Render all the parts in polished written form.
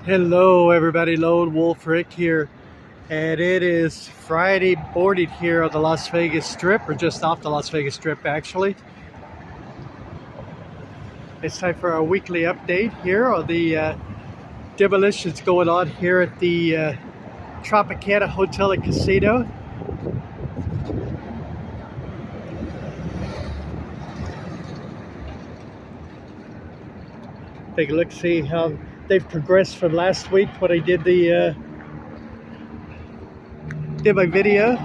Hello everybody, Lone Wolf Rick here, and it is Friday morning here on the Las Vegas Strip, or just off the Las Vegas Strip actually. It's time for our weekly update here on the demolitions going on here at the Tropicana Hotel and Casino. Take a look, see how they've progressed from last week when I did my video.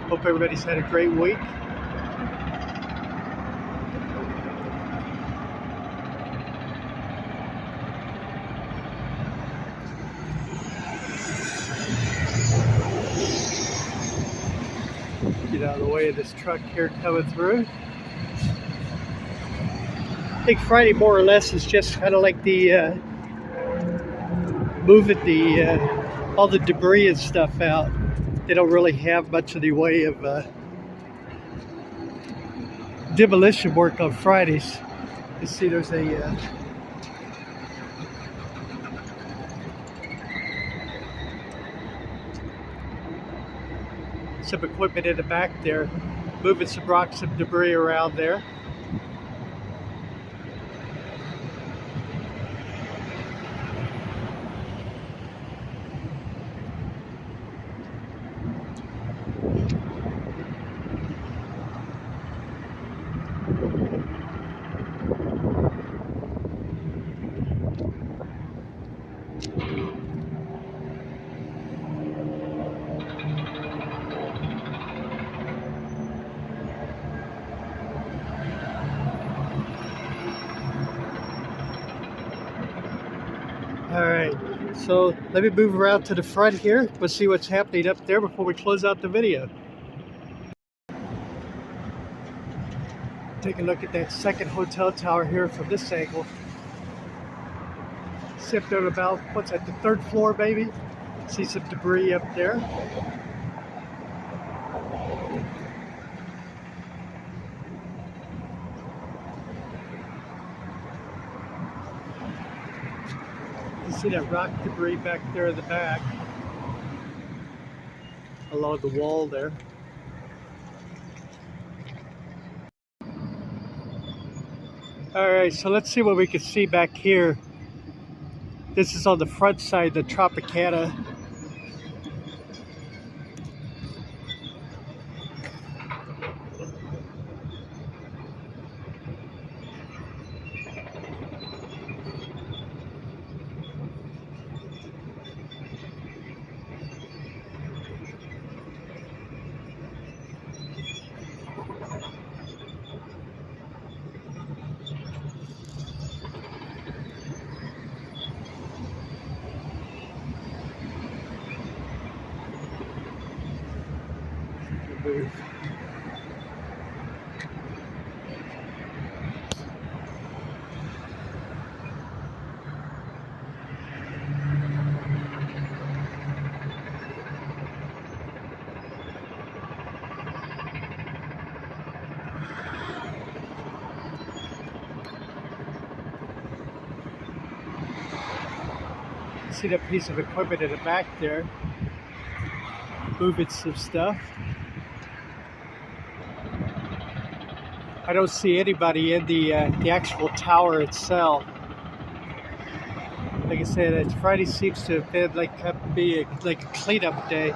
Hope everybody's had a great week. Get out of the way of this truck here coming through. I think Friday more or less is just kind of like the moving all the debris and stuff out. They don't really have much of the way of demolition work on Fridays. You see there's some equipment in the back there, moving some rocks, some debris around there. All right, so let me move around to the front here. We'll see what's happening up there before we close out the video. Take a look at that second hotel tower here from this angle. Sipped on about, what's that, the third floor maybe? See some debris up there. You see that rock debris back there in the back, along the wall there. All right, so let's see what we can see back here. This is on the front side of the Tropicana. See that piece of equipment in the back there, moving some stuff. I don't see anybody in the actual tower itself. Like I said, Friday seems to have been like a cleanup day.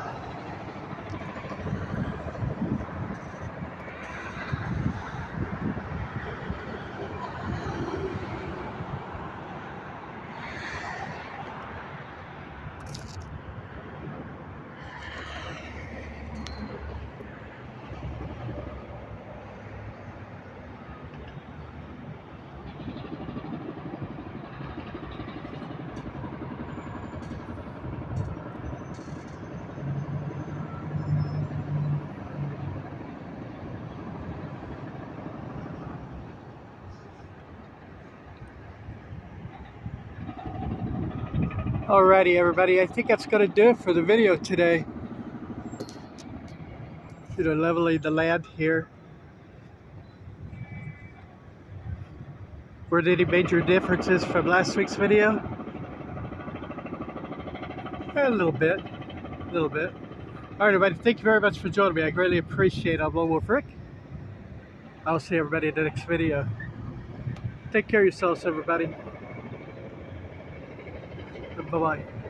Alrighty everybody, I think that's going to do it for the video today. You know, leveling the land here. Were there any major differences from last week's video? A little bit. A little bit. Alright, everybody, thank you very much for joining me. I greatly appreciate it. I'm Lone Wolf Rick. I'll see everybody in the next video. Take care of yourselves, everybody. Bye-bye.